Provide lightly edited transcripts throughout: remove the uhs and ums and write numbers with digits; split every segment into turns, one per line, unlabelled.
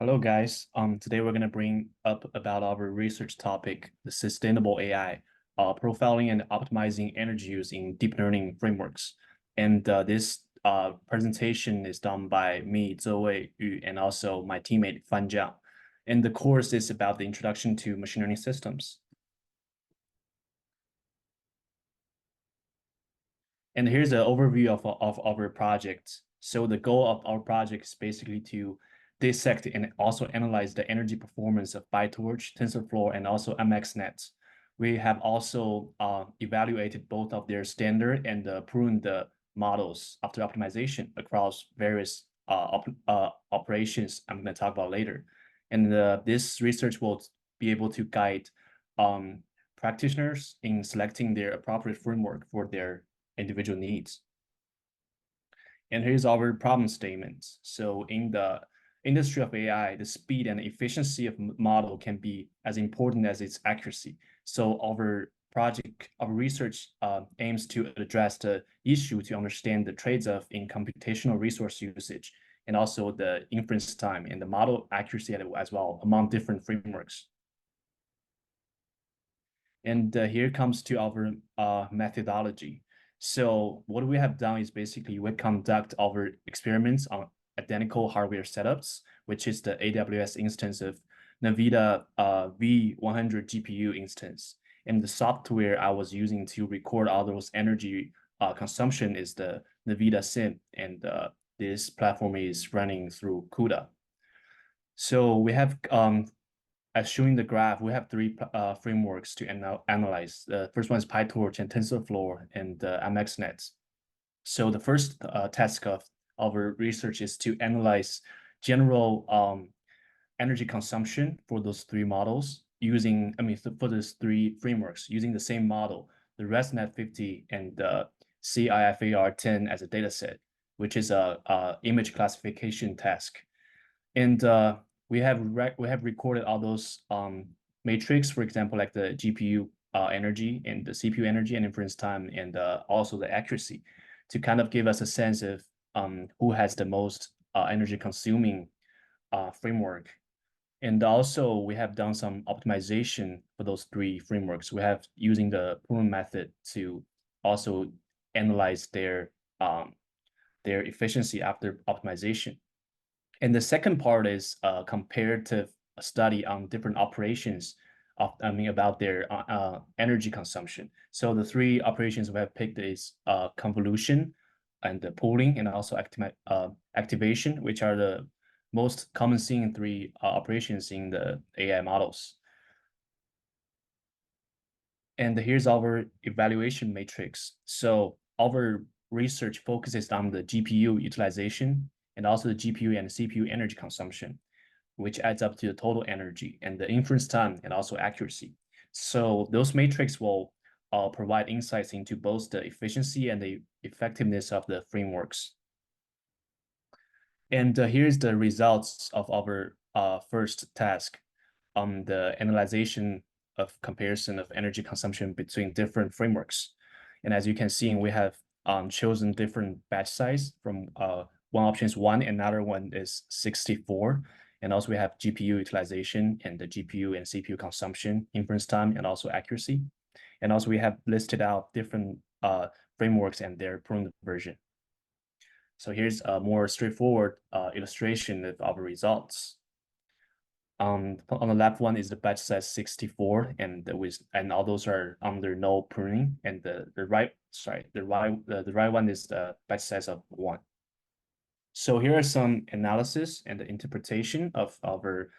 Hello, guys. Today we're going to bring up about our research topic, the sustainable AI, profiling and optimizing energy use in deep learning frameworks. And this presentation is done by me, Zhou Yu, and also my teammate Fan Jiang. And the course is about the introduction to machine learning systems. And here's an overview of our project. So the goal of our project is basically to dissect and also analyze the energy performance of PyTorch, TensorFlow, and also MXNet. We have also evaluated both of their standard and pruned the models after optimization across various operations I'm going to talk about later. And this research will be able to guide practitioners in selecting their appropriate framework for their individual needs. And here's our problem statement. So in the industry of AI, the speed and efficiency of model can be as important as its accuracy. So our research aims to address the issue to understand the trades-off in computational resource usage and also the inference time and the model accuracy as well among different frameworks. And here comes to our methodology. So what we have done is basically we conduct our experiments on identical hardware setups, which is the AWS instance of NVIDIA V100 GPU instance. And the software I was using to record all those energy consumption is the NVIDIA Sim, and this platform is running through CUDA. So we have as shown in the graph, we have three frameworks to analyze. The first one is PyTorch and TensorFlow and MXNet. So the first task of our research is to analyze general energy consumption for those three models using, for those three frameworks using the same model, the ResNet50 and the CIFAR10 as a data set, which is a image classification task. And we have recorded all those metrics, for example, like the GPU energy and the CPU energy and inference time, and also the accuracy, to kind of give us a sense of who has the most energy consuming framework. And also we have done some optimization for those three frameworks. We have using the prune method to also analyze their efficiency after optimization. And the second part is a comparative study on different operations about their energy consumption. So the three operations we have picked is convolution and the pooling and also activation, which are the most common seen three operations in the AI models. And here's our evaluation matrix. So our research focuses on the GPU utilization and also the GPU and CPU energy consumption, which adds up to the total energy and the inference time and also accuracy. So those metrics will provide insights into both the efficiency and the effectiveness of the frameworks. And here's the results of our first task on the analyzation of comparison of energy consumption between different frameworks. And as you can see, we have chosen different batch size from one option is 1, another one is 64. And also we have GPU utilization and the GPU and CPU consumption, inference time, and also accuracy. And also we have listed out different frameworks and their pruned version. So here's a more straightforward illustration of our results. On the left one is the batch size 64, and all those are under no pruning. And the right one is the batch size of 1. So here are some analysis and the interpretation of our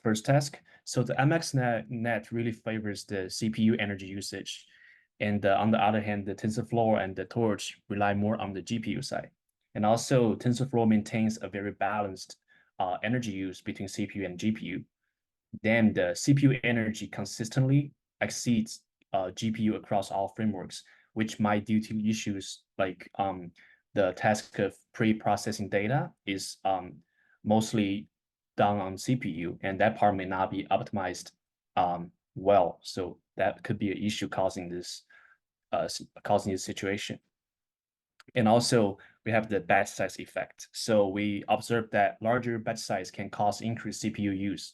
first task. So the MXNet really favors the CPU energy usage. And on the other hand, the TensorFlow and the Torch rely more on the GPU side. And also TensorFlow maintains a very balanced energy use between CPU and GPU. Then the CPU energy consistently exceeds GPU across all frameworks, which might due to issues like the task of pre-processing data is mostly done on CPU, and that part may not be optimized well. So that could be an issue causing this situation. And also we have the batch size effect. So we observed that larger batch size can cause increased CPU use,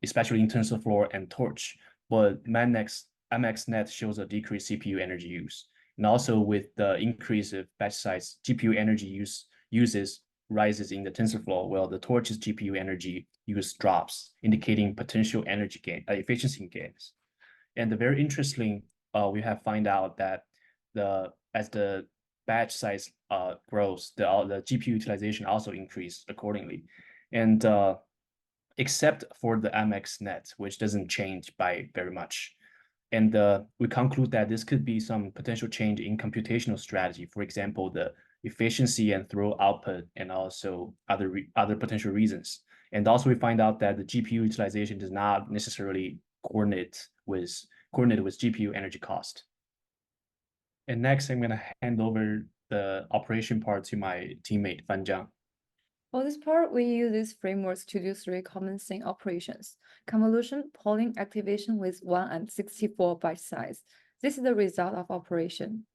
especially in TensorFlow and Torch. But MXNet shows a decreased CPU energy use. And also with the increase of batch size, GPU energy uses rises in the TensorFlow, while the Torch's GPU energy use drops, indicating potential energy gain, efficiency gains. And very interesting, we have find out that as the batch size grows, the GPU utilization also increased accordingly. And except for the MXNet, which doesn't change by very much. And we conclude that this could be some potential change in computational strategy, for example, the efficiency and throw output, and also other potential reasons. And also we find out that the GPU utilization does not necessarily coordinate with GPU energy cost. And next, I'm going to hand over the operation part to my teammate Fan Jiang.
For this part, we use these frameworks to do 3 common thing operations: convolution, polling, activation with 1 and 64 byte size. This is the result of operation.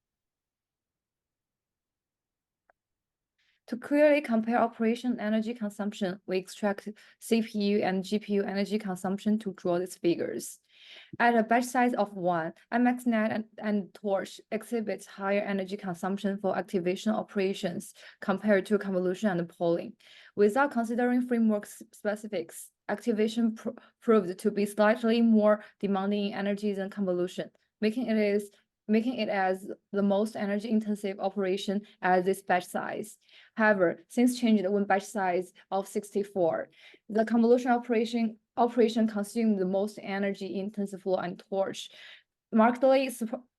To clearly compare operation energy consumption, we extract CPU and GPU energy consumption to draw these figures. At a batch size of 1, MXNet and Torch exhibits higher energy consumption for activation operations compared to convolution and polling. Without considering framework specifics, activation proved to be slightly more demanding in energy than convolution, making it as the most energy-intensive operation at this batch size. However, things changed when batch size of 64. The convolution operation consumed the most energy in TensorFlow and Torch, markedly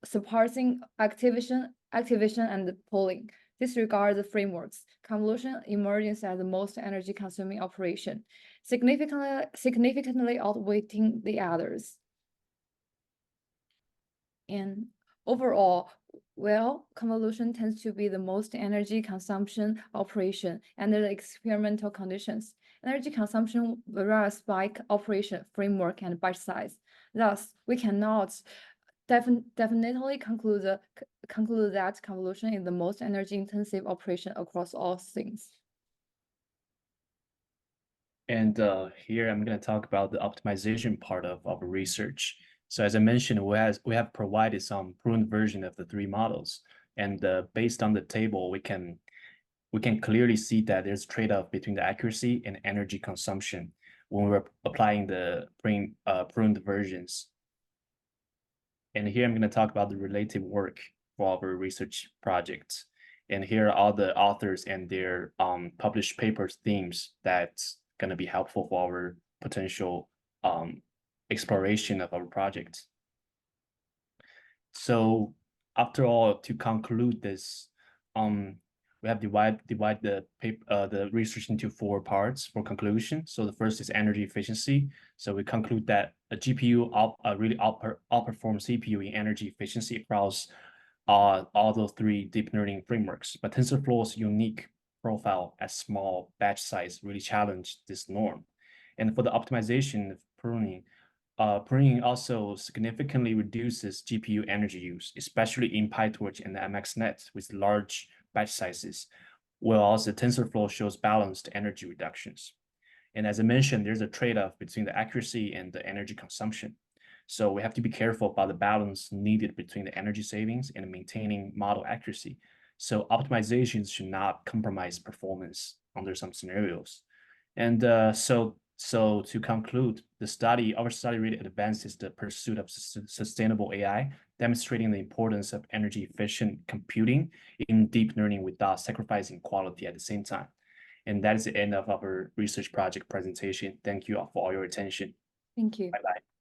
surpassing activation and polling. Disregard the frameworks. Convolution emerges as the most energy-consuming operation, significantly outweighing the others. And overall, well, convolution tends to be the most energy consumption operation under the experimental conditions. Energy consumption varies by operation, framework, and batch size. Thus, we cannot definitely conclude that convolution is the most energy-intensive operation across all things.
And here I'm going to talk about the optimization part of our research. So as I mentioned, we have provided some pruned version of the 3 models, and based on the table, we can clearly see that there's trade-off between the accuracy and energy consumption when we're applying the pruned versions. And here I'm going to talk about the related work for our research project. And here are all the authors and their published papers themes that's going to be helpful for our potential exploration of our project. So after all, to conclude this, we have divide the research into 4 parts for conclusion. So the first is energy efficiency. So we conclude that a GPU really outperforms CPU in energy efficiency across all those 3 deep learning frameworks. But TensorFlow's unique profile at small batch size really challenged this norm. And for the optimization of pruning, pruning also significantly reduces GPU energy use, especially in PyTorch and the MXNet with large batch sizes, whereas the TensorFlow shows balanced energy reductions. And as I mentioned, there's a trade-off between the accuracy and the energy consumption. So we have to be careful about the balance needed between the energy savings and maintaining model accuracy. So optimizations should not compromise performance under some scenarios. And so to conclude, our study really advances the pursuit of sustainable AI, demonstrating the importance of energy efficient computing in deep learning without sacrificing quality at the same time. And that is the end of our research project presentation. Thank you all for all your attention.
Thank you.
Bye-bye.